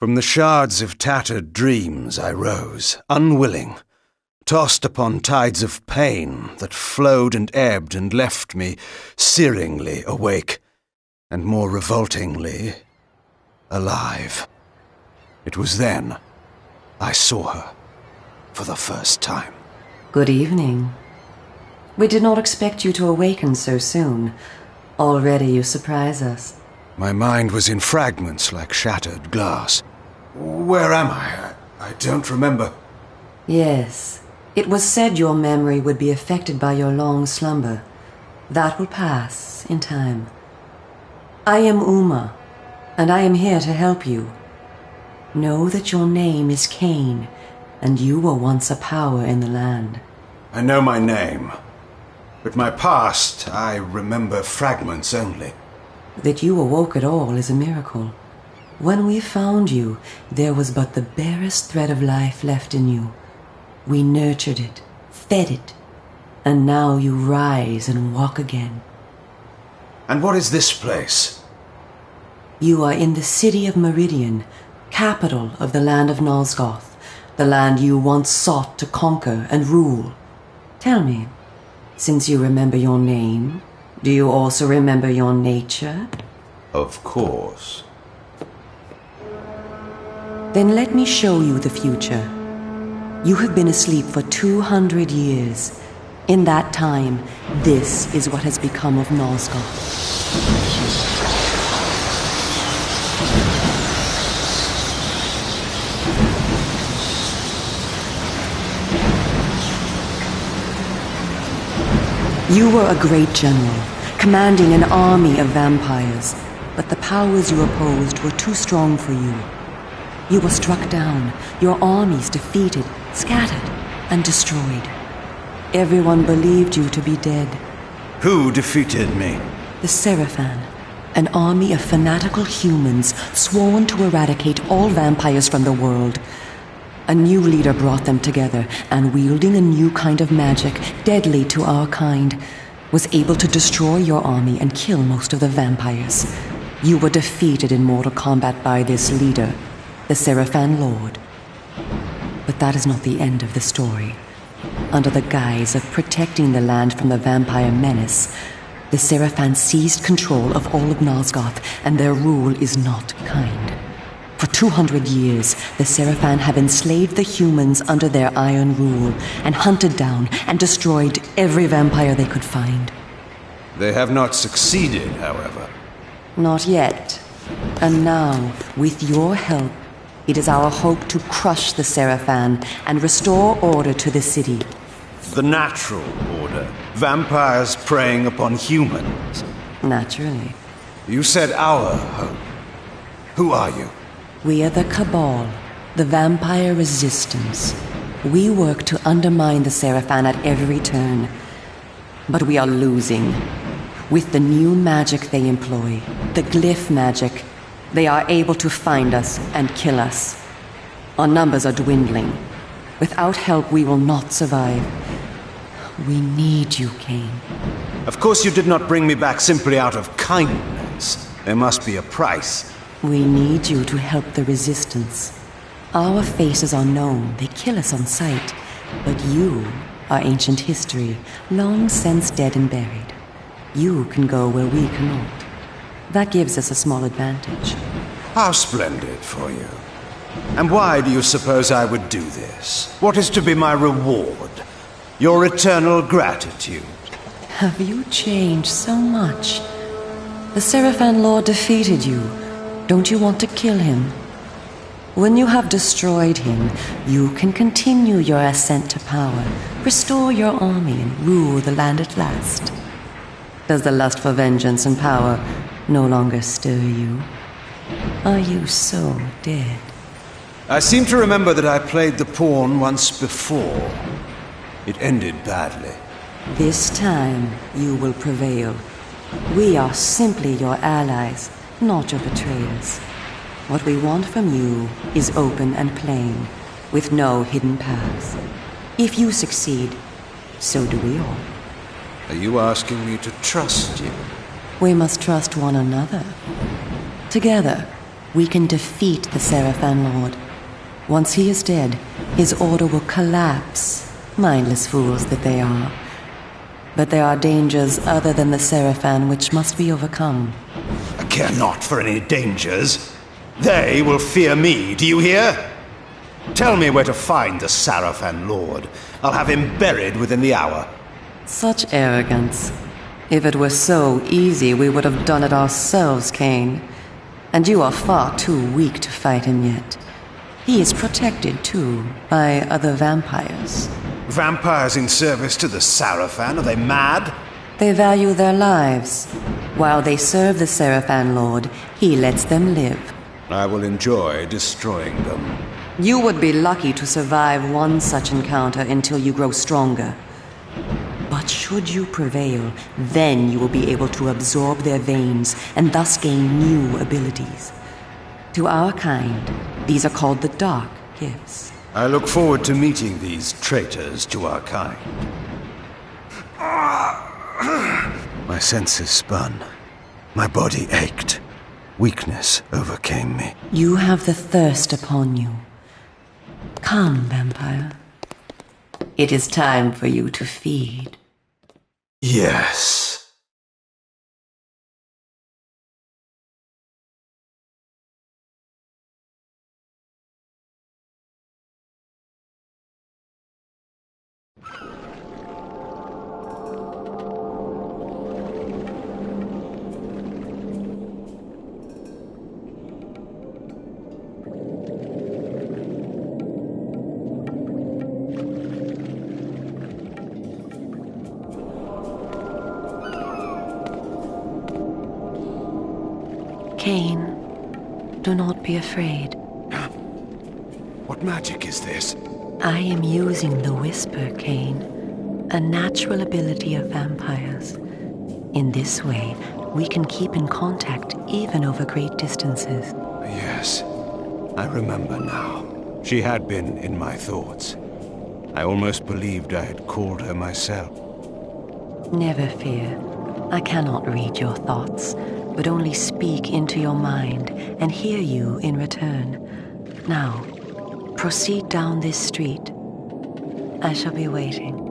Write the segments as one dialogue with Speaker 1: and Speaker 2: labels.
Speaker 1: From the shards of tattered dreams I rose, unwilling, tossed upon tides of pain that flowed and ebbed and left me searingly awake, and more revoltingly, alive. It was then I saw her for the first time.
Speaker 2: Good evening. We did not expect you to awaken so soon. Already you surprise us.
Speaker 1: My mind was in fragments like shattered glass. Where am I? I don't remember.
Speaker 2: Yes. It was said your memory would be affected by your long slumber. That will pass in time. I am Uma, and I am here to help you. Know that your name is Kain, and you were once a power in the land.
Speaker 1: I know my name, but my past, I remember fragments only.
Speaker 2: That you awoke at all is a miracle. When we found you, there was but the barest thread of life left in you. We nurtured it, fed it, and now you rise and walk again.
Speaker 1: And what is this place?
Speaker 2: You are in the city of Meridian, capital of the land of Nosgoth, the land you once sought to conquer and rule. Tell me, since you remember your name, do you also remember your nature?
Speaker 1: Of course.
Speaker 2: Then let me show you the future. You have been asleep for 200 years. In that time, this is what has become of Nosgoth. You were a great general, commanding an army of vampires, but the powers you opposed were too strong for you. You were struck down, your armies defeated, scattered, and destroyed. Everyone believed you to be dead.
Speaker 1: Who defeated me?
Speaker 2: The Seraphan, an army of fanatical humans sworn to eradicate all vampires from the world. A new leader brought them together, and wielding a new kind of magic, deadly to our kind, was able to destroy your army and kill most of the vampires. You were defeated in mortal combat by this leader, the Seraphan Lord. But that is not the end of the story. Under the guise of protecting the land from the vampire menace, the Seraphan seized control of all of Nosgoth, and their rule is not kind. For 200 years, the Seraphan have enslaved the humans under their iron rule and hunted down and destroyed every vampire they could find.
Speaker 1: They have not succeeded, however.
Speaker 2: Not yet. And now, with your help, it is our hope to crush the Seraphan and restore order to the city.
Speaker 1: The natural order. Vampires preying upon humans.
Speaker 2: Naturally.
Speaker 1: You said our hope. Who are you?
Speaker 2: We are the Cabal, the vampire resistance. We work to undermine the Seraphan at every turn. But we are losing. With the new magic they employ, the glyph magic, they are able to find us and kill us. Our numbers are dwindling. Without help, we will not survive. We need you, Kain.
Speaker 1: Of course you did not bring me back simply out of kindness. There must be a price.
Speaker 2: We need you to help the Resistance. Our faces are known, they kill us on sight. But you are ancient history, long since dead and buried. You can go where we cannot. That gives us a small advantage.
Speaker 1: How splendid for you. And why do you suppose I would do this? What is to be my reward? Your eternal gratitude?
Speaker 2: Have you changed so much? The Seraphan Lord defeated you. Don't you want to kill him? When you have destroyed him, you can continue your ascent to power, restore your army, and rule the land at last. Does the lust for vengeance and power no longer stir you? Are you so dead?
Speaker 1: I seem to remember that I played the pawn once before. It ended badly.
Speaker 2: This time, you will prevail. We are simply your allies, not your betrayers. What we want from you is open and plain, with no hidden paths. If you succeed, so do we all.
Speaker 1: Are you asking me to trust you?
Speaker 2: We must trust one another. Together, we can defeat the Seraphan Lord. Once he is dead, his order will collapse, mindless fools that they are. But there are dangers other than the Seraphan which must be overcome.
Speaker 1: I care not for any dangers. They will fear me, do you hear? Tell me where to find the Seraphan Lord. I'll have him buried within the hour.
Speaker 2: Such arrogance. If it were so easy, we would have done it ourselves, Kain. And you are far too weak to fight him yet. He is protected, too, by other vampires.
Speaker 1: Vampires in service to the Seraphan? Are they mad?
Speaker 2: They value their lives. While they serve the Seraphan Lord, he lets them live.
Speaker 1: I will enjoy destroying them.
Speaker 2: You would be lucky to survive one such encounter until you grow stronger. But should you prevail, then you will be able to absorb their veins and thus gain new abilities. To our kind, these are called the Dark Gifts.
Speaker 1: I look forward to meeting these traitors to our kind. My senses spun. My body ached. Weakness overcame me.
Speaker 2: You have the thirst upon you. Come, vampire. It is time for you to feed.
Speaker 1: Yes.
Speaker 2: Kain, do not be afraid.
Speaker 1: What magic is this?
Speaker 2: I am using the Whisper, Kain, a natural ability of vampires. In this way, we can keep in contact even over great distances.
Speaker 1: Yes, I remember now. She had been in my thoughts. I almost believed I had called her myself.
Speaker 2: Never fear. I cannot read your thoughts, but only speak into your mind and hear you in return. Now, proceed down this street. I shall be waiting.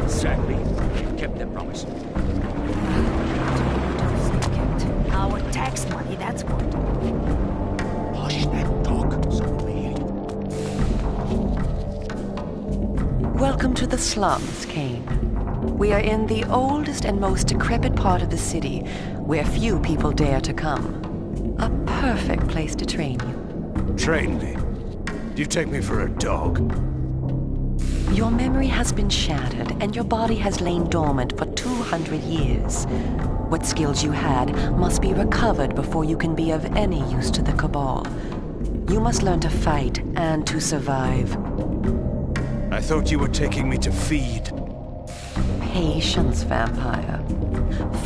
Speaker 3: Exactly. Kept their promise.
Speaker 2: slums, Kain. We are in the oldest and most decrepit part of the city, where few people dare to come. A perfect place to train you.
Speaker 1: Train me? Do you take me for a dog?
Speaker 2: Your memory has been shattered, and your body has lain dormant for 200 years. What skills you had must be recovered before you can be of any use to the Cabal. You must learn to fight and to survive.
Speaker 1: I thought you were taking me to feed.
Speaker 2: Patience, vampire.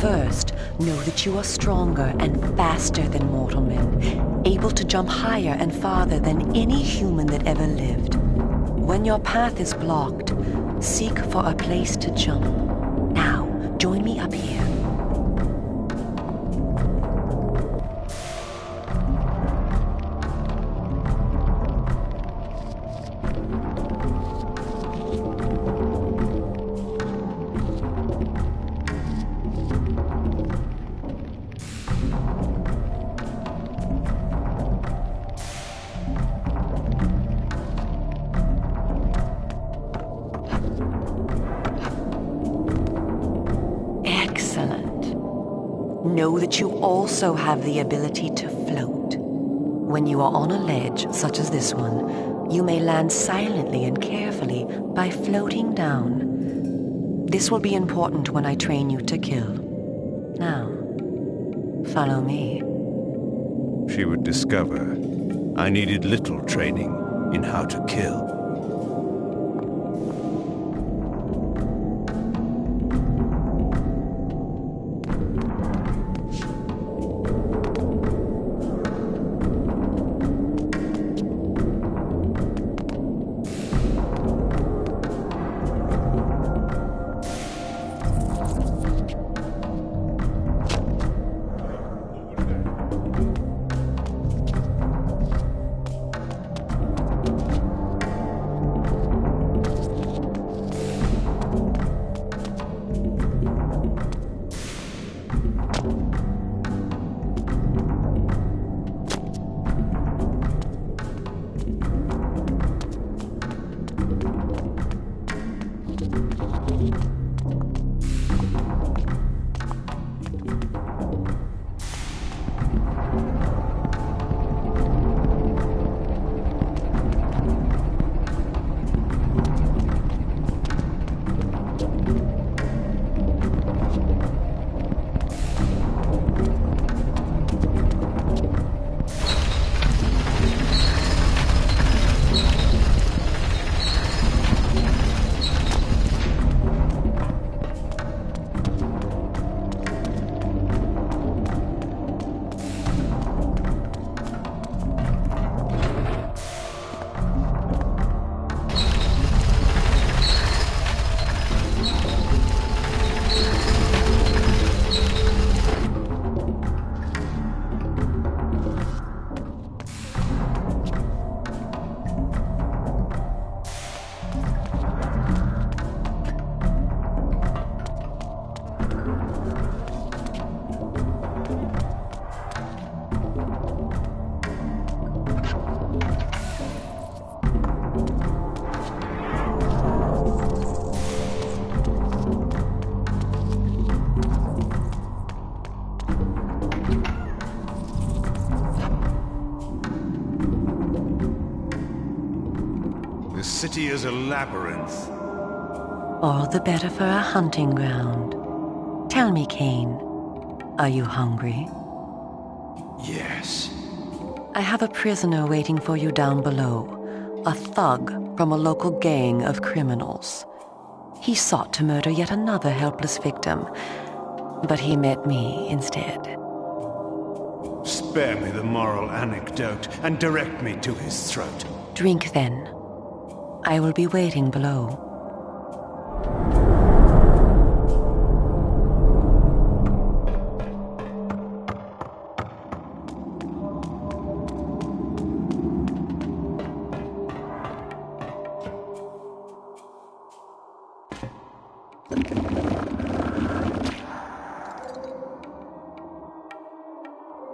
Speaker 2: First, know that you are stronger and faster than mortal men, able to jump higher and farther than any human that ever lived. When your path is blocked, seek for a place to jump. Now, join me up here. Know that you also have the ability to float. When you are on a ledge, such as this one, you may land silently and carefully by floating down. This will be important when I train you to kill. Now, follow me.
Speaker 1: She would discover I needed little training in how to kill. The city is a labyrinth.
Speaker 2: All the better for a hunting ground. Tell me, Kain, are you hungry?
Speaker 1: Yes.
Speaker 2: I have a prisoner waiting for you down below. A thug from a local gang of criminals. He sought to murder yet another helpless victim, but he met me instead.
Speaker 1: Spare me the moral anecdote and direct me to his throat.
Speaker 2: Drink then. I will be waiting below.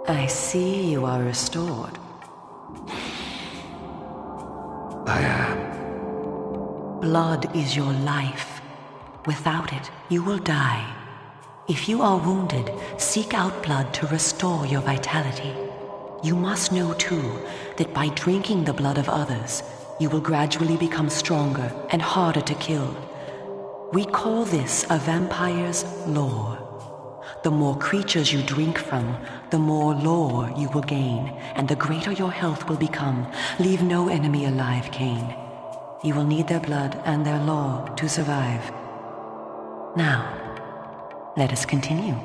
Speaker 2: I see you are restored.
Speaker 1: I am.
Speaker 2: blood is your life. Without it, you will die. If you are wounded, seek out blood to restore your vitality. You must know, too, that by drinking the blood of others, you will gradually become stronger and harder to kill. We call this a vampire's lore. The more creatures you drink from, the more lore you will gain, and the greater your health will become. Leave no enemy alive, Kain. You will need their blood and their lore to survive. Now, let us continue.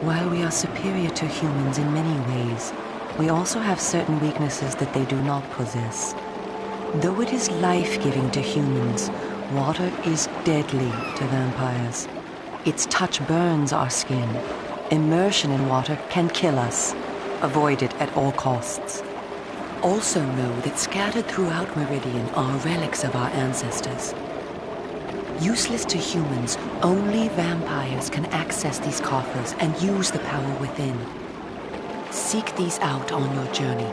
Speaker 2: While we are superior to humans in many ways, we also have certain weaknesses that they do not possess. Though it is life-giving to humans, water is deadly to vampires. Its touch burns our skin. Immersion in water can kill us. Avoid it at all costs. Also know that scattered throughout Meridian are relics of our ancestors. Useless to humans, only vampires can access these coffers and use the power within. Seek these out on your journey.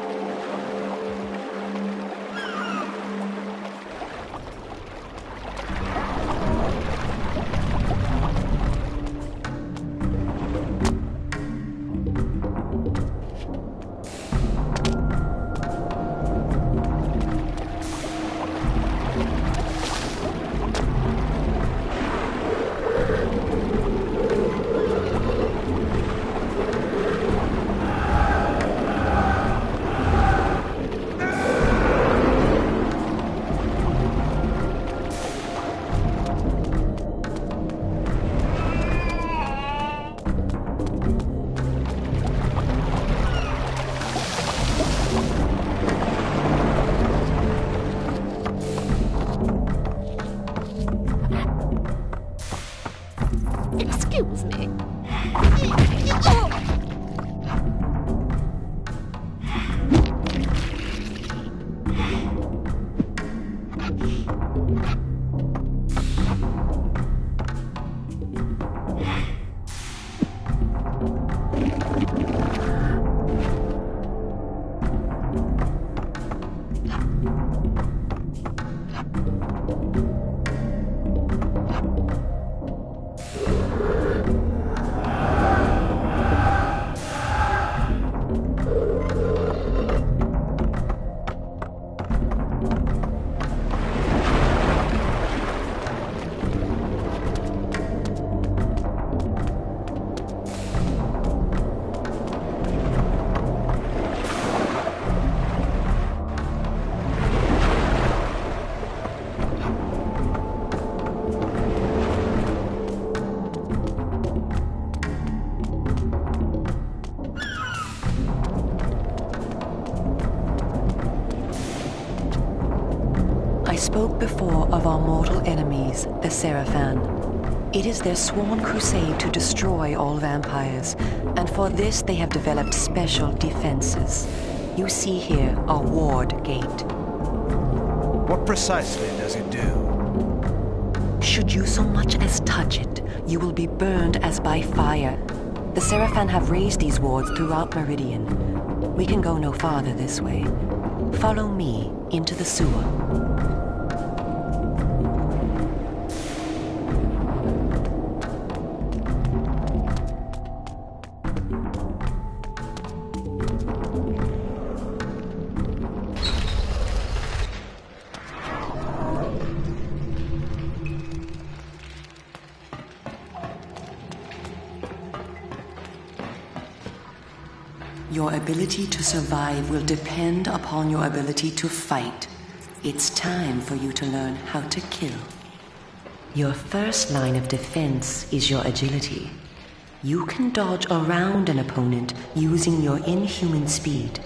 Speaker 3: Excuse me.
Speaker 2: spoke before of our mortal enemies, the Seraphan. It is their sworn crusade to destroy all vampires, and for this they have developed special defenses. You see here a ward gate.
Speaker 1: What precisely does it do?
Speaker 2: Should you so much as touch it, you will be burned as by fire. The Seraphan have raised these wards throughout Meridian. We can go no farther this way. Follow me into the sewer. Your ability to survive will depend upon your ability to fight. It's time for you to learn how to kill. Your first line of defense is your agility. You can dodge around an opponent using your inhuman speed.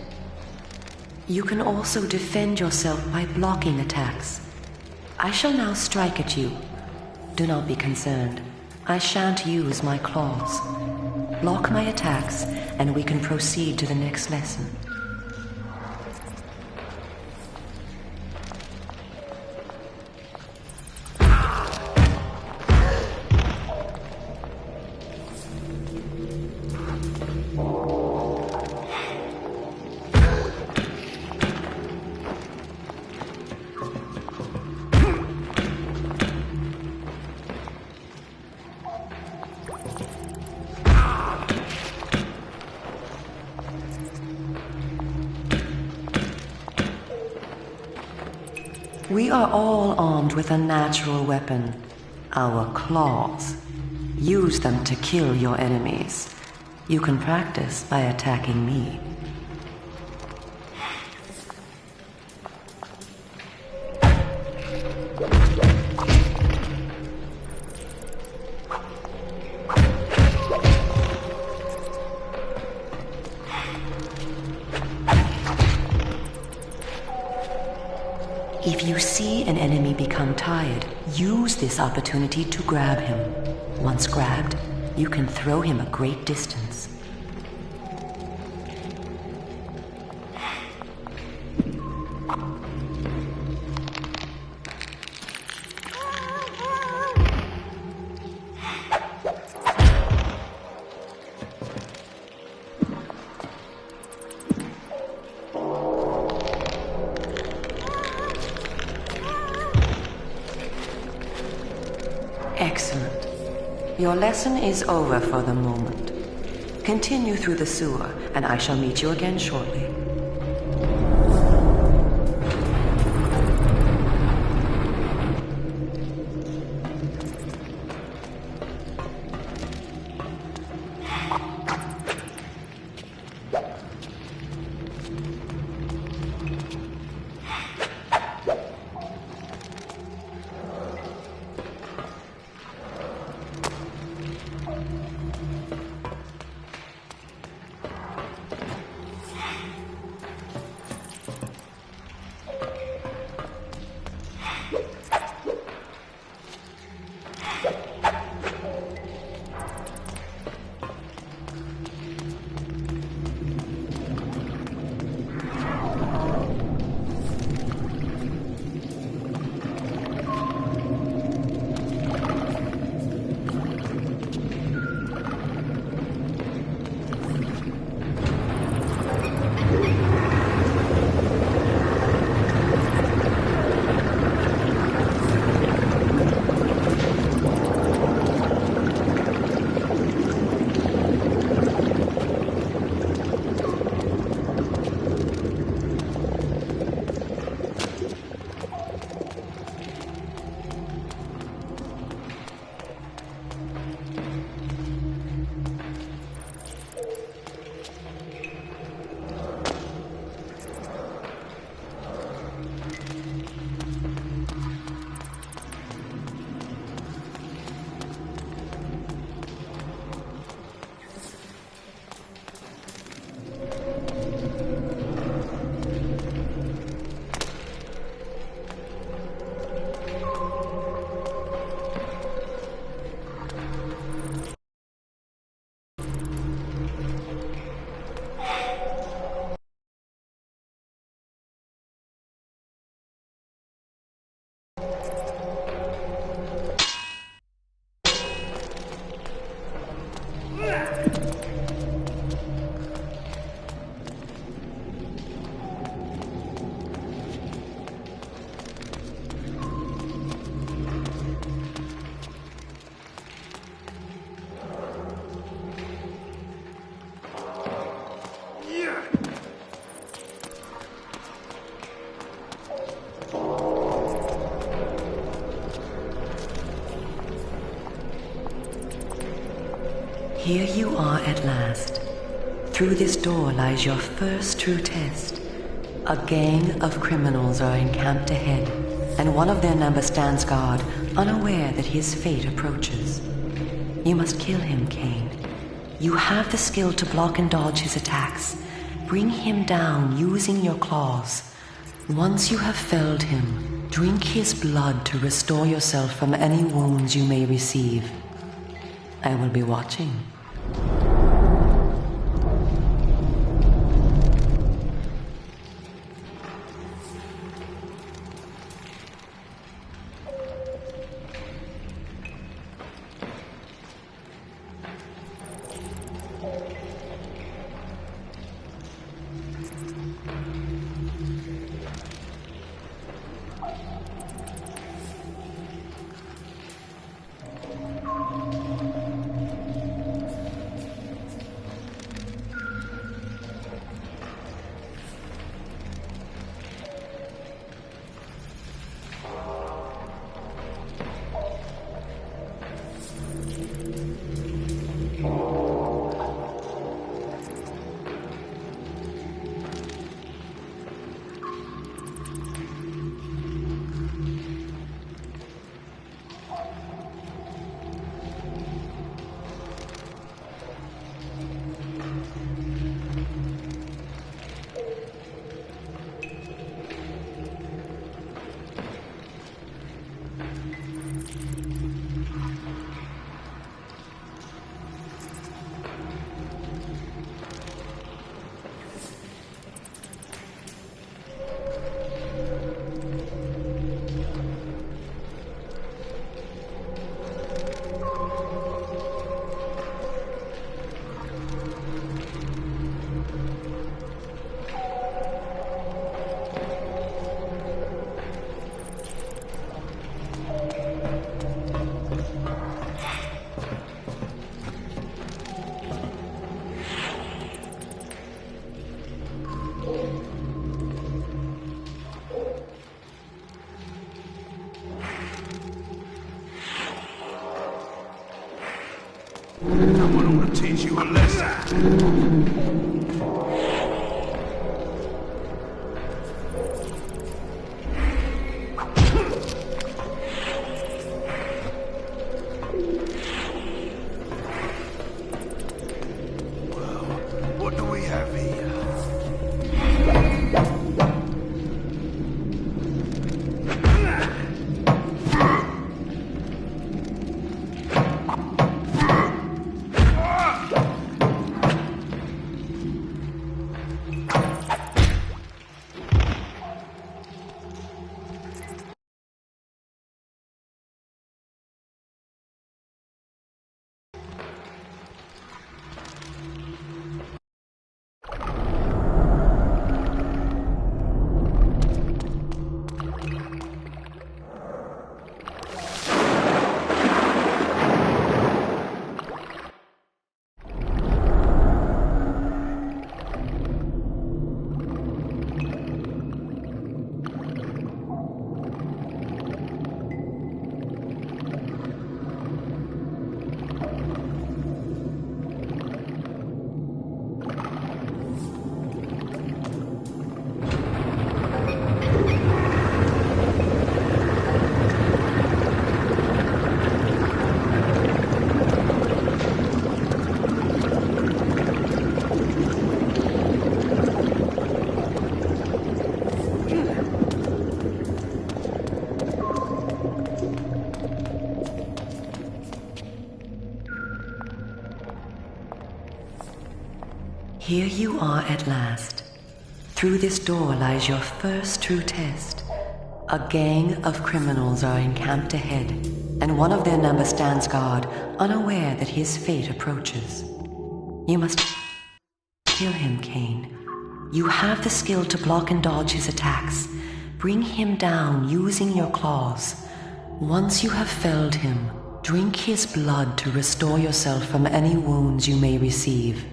Speaker 2: You can also defend yourself by blocking attacks. I shall now strike at you. Do not be concerned. I shan't use my claws. Block my attacks, and we can proceed to the next lesson. We are all armed with a natural weapon, our claws. Use them to kill your enemies. You can practice by attacking me. If you see an enemy become tired, use this opportunity to grab him. Once grabbed, you can throw him a great distance. Excellent. Your lesson is over for the moment. Continue through the sewer, and I shall meet you again shortly. Here you are at last. Through this door lies your first true test. A gang of criminals are encamped ahead, and one of their number stands guard, unaware that his fate approaches. You must kill him, Kain. You have the skill to block and dodge his attacks. Bring him down using your claws. Once you have felled him, drink his blood to restore yourself from any wounds you may receive. I will be watching.
Speaker 1: Someone ought to teach you a lesson. What do we have here?
Speaker 2: Here you are at last. Through this door lies your first true test. A gang of criminals are encamped ahead, and one of their number stands guard, unaware that his fate approaches. You must kill him, Kain. You have the skill to block and dodge his attacks. Bring him down using your claws. Once you have felled him, drink his blood to restore yourself from any wounds you may receive.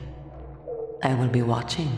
Speaker 2: I will be watching.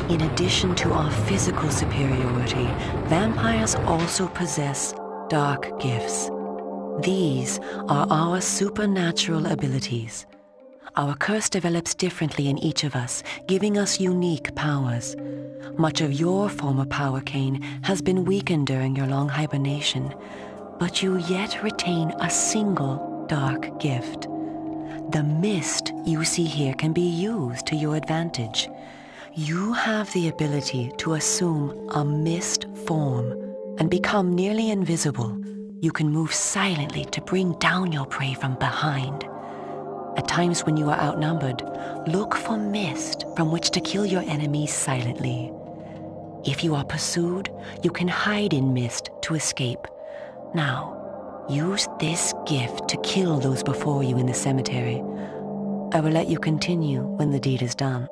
Speaker 2: In addition to our physical superiority, vampires also possess dark gifts. These are our supernatural abilities. Our curse develops differently in each of us, giving us unique powers. Much of your former power, Kain, has been weakened during your long hibernation, but you yet retain a single dark gift. The mist you see here can be used to your advantage. You have the ability to assume a mist form and become nearly invisible. You can move silently to bring down your prey from behind. At times when you are outnumbered, look for mist from which to kill your enemies silently. If you are pursued, you can hide in mist to escape. Now, use this gift to kill those before you in the cemetery. I will let you continue when the deed is done.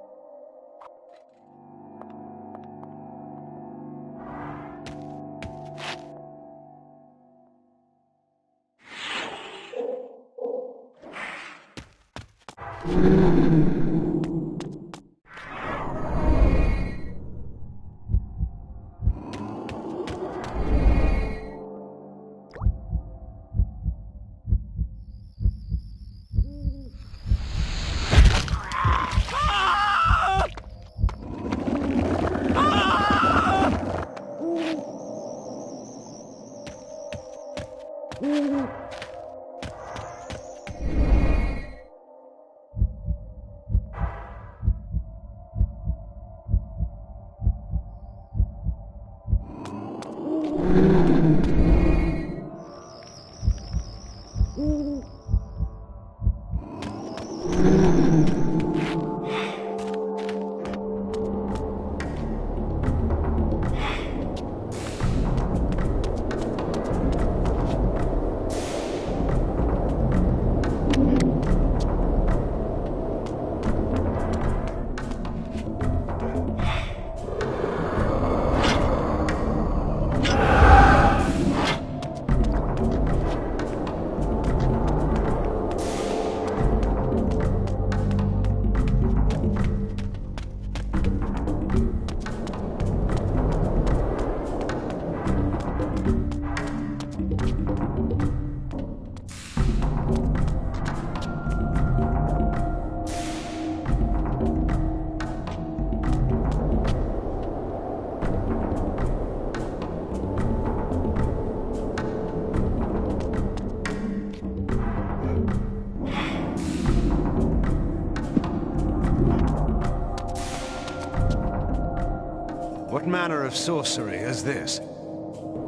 Speaker 1: What manner of sorcery is this?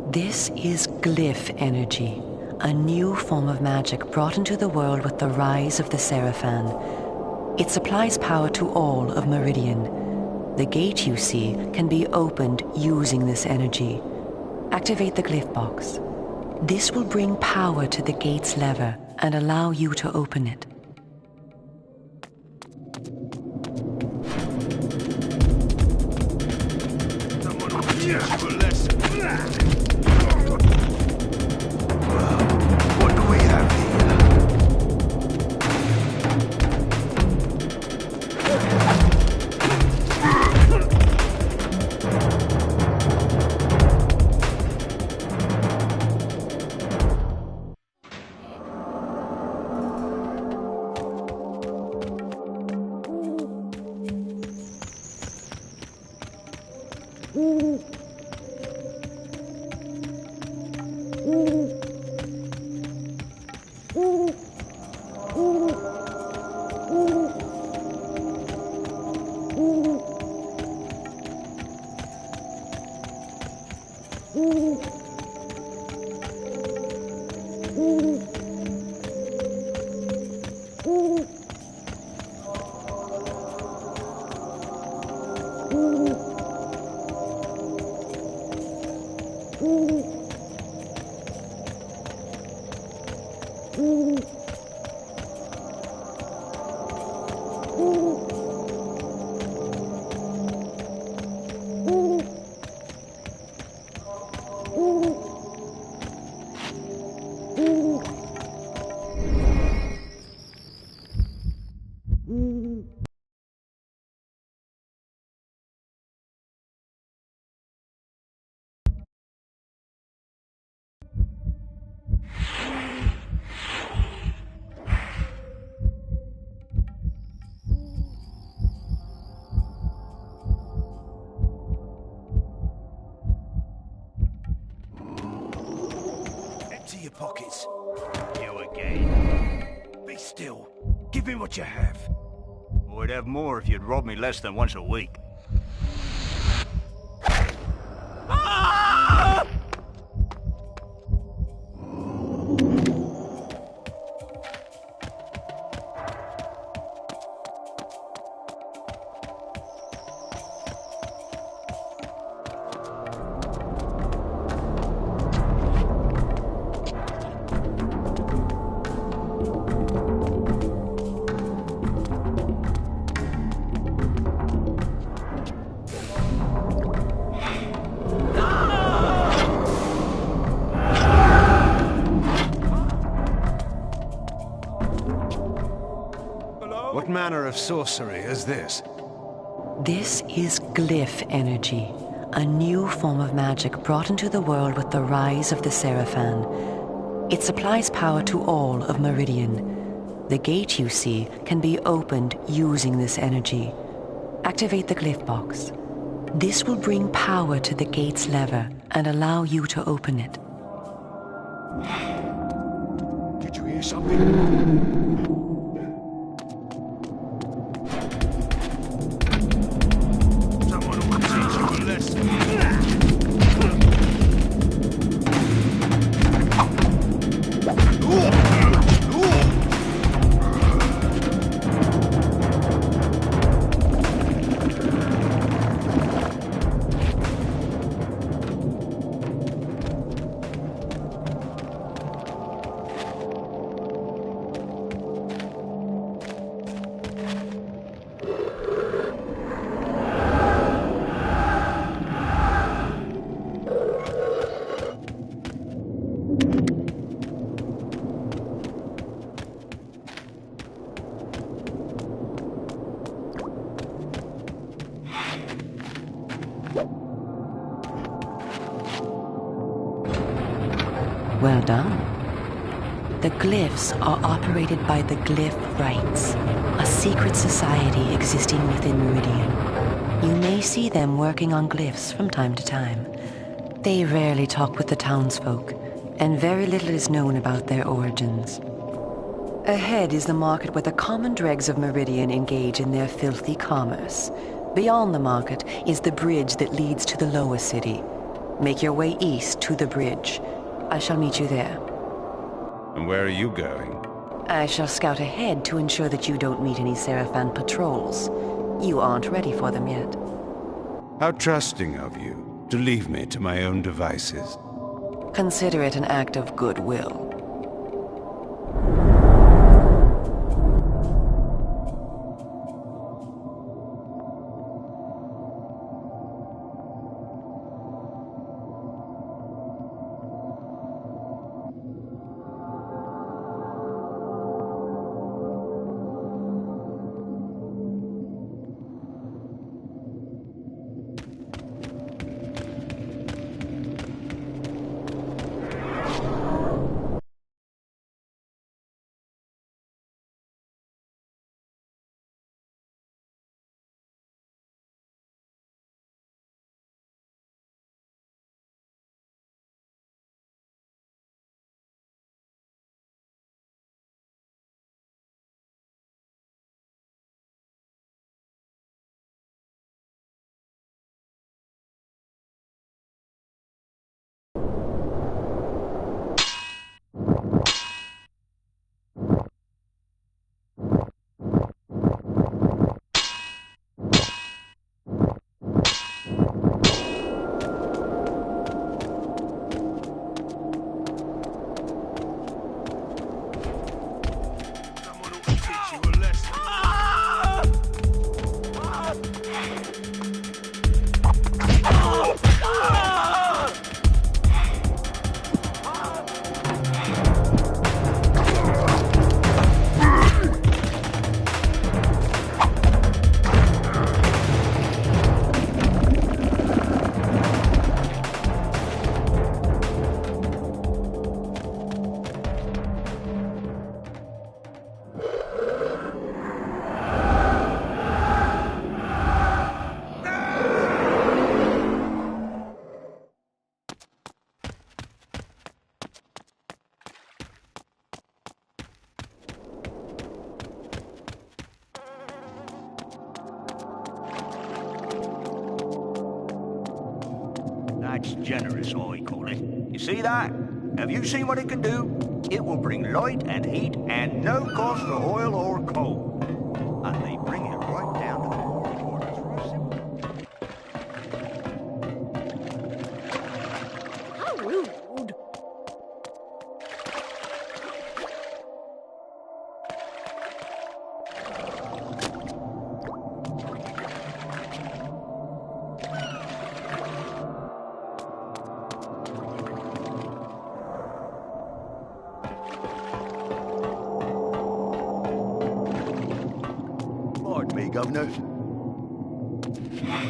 Speaker 2: This is glyph energy, a new form of magic brought into the world with the rise of the Seraphan. It supplies power to all of Meridian. The gate you see can be opened using this energy. Activate the glyph box. This will bring power to the gate's lever and allow you to open it.
Speaker 1: Yes, for less. Empty your pockets. You again. Be still. Give me what you have.
Speaker 3: We'd have more if you'd rob me less than once a week.
Speaker 1: What manner of sorcery is this?
Speaker 2: This is glyph energy, a new form of magic brought into the world with the rise of the Seraphan. It supplies power to all of Meridian. The gate you see can be opened using this energy. Activate the glyph box. This will bring power to the gate's lever and allow you to open it.
Speaker 1: Did you hear something?
Speaker 2: Well done. The glyphs are operated by the Glyph Rites, a secret society existing within Meridian. You may see them working on glyphs from time to time. They rarely talk with the townsfolk, and very little is known about their origins. Ahead is the market where the common dregs of Meridian engage in their filthy commerce. Beyond the market is the bridge that leads to the lower city. Make your way east to the bridge. I shall meet you there.
Speaker 1: And where are you going?
Speaker 2: I shall scout ahead to ensure that you don't meet any Seraphan patrols. You aren't ready for them yet.
Speaker 1: How trusting of you to leave me to my own devices.
Speaker 2: Consider it an act of goodwill.
Speaker 3: That's generous, I call it. You see that? Have you seen what it can do? It will bring light and heat and no cost for oil or coal. And they bring it right down to the water quarters for a simple...
Speaker 4: How rude.
Speaker 3: Pardon me, Governor.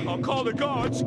Speaker 5: I'll call the guards.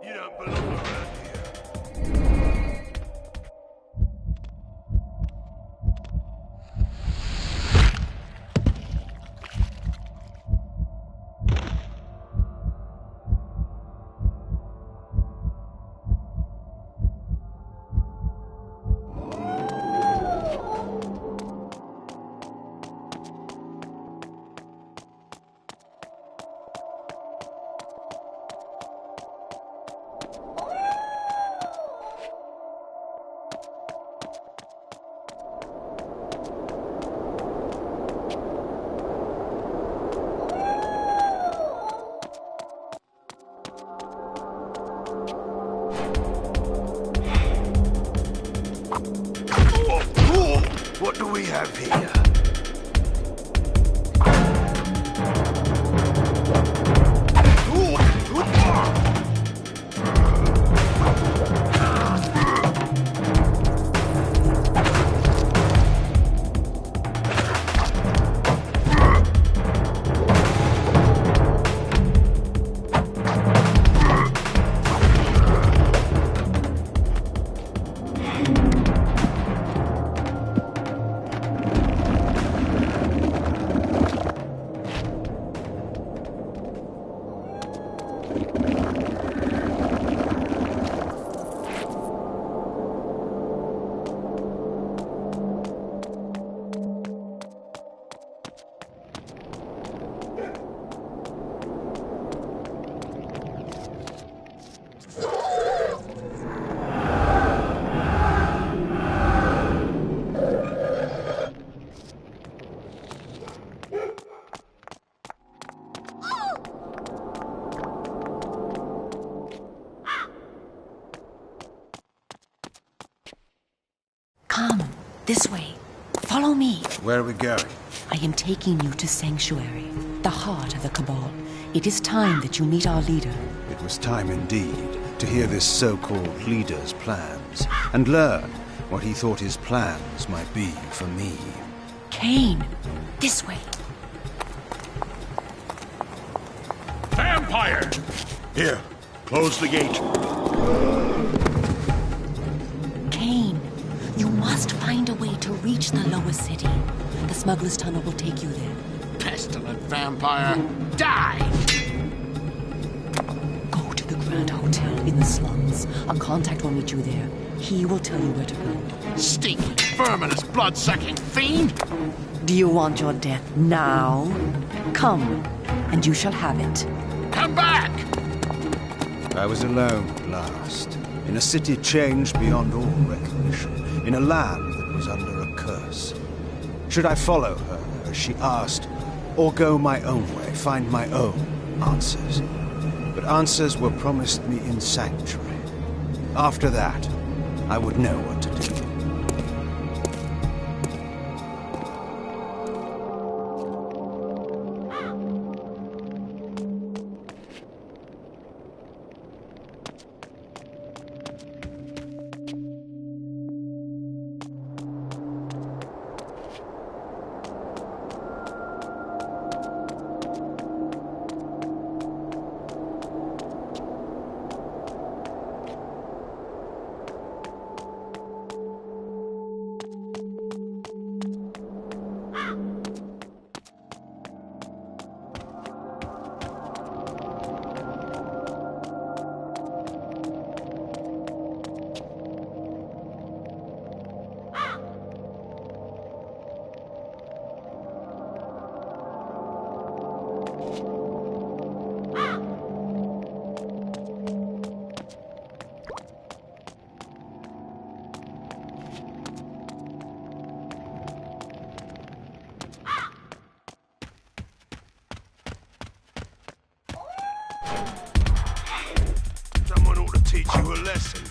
Speaker 3: You don't belong around here. What do we have here?
Speaker 2: Come, this way. Follow me.
Speaker 1: Where are we going?
Speaker 2: I am taking you to Sanctuary, the heart of the Cabal. It is time that you meet our leader.
Speaker 1: It was time indeed to hear this so-called leader's plans and learn what he thought his plans might be for me.
Speaker 2: Kain, this way.
Speaker 4: Vampire!
Speaker 5: Here, close the gate.
Speaker 2: Kain, you must find a way to reach the lower city. The smuggler's tunnel will take you there.
Speaker 4: Pestilent vampire! Die!
Speaker 2: Go to the Grand Hotel in the slums. A contact will meet you there. He will tell you where to go.
Speaker 4: Stinking, verminous, blood-sucking fiend!
Speaker 2: Do you want your death now? Come, and you shall have it.
Speaker 4: Come back!
Speaker 1: I was alone at last, in a city changed beyond all recognition, in a land that was under a curse. Should I follow her, as she asked, or go my own way, find my own answers? But answers were promised me in Sanctuary. After that, I would know what to do.
Speaker 5: Someone ought to teach you a lesson.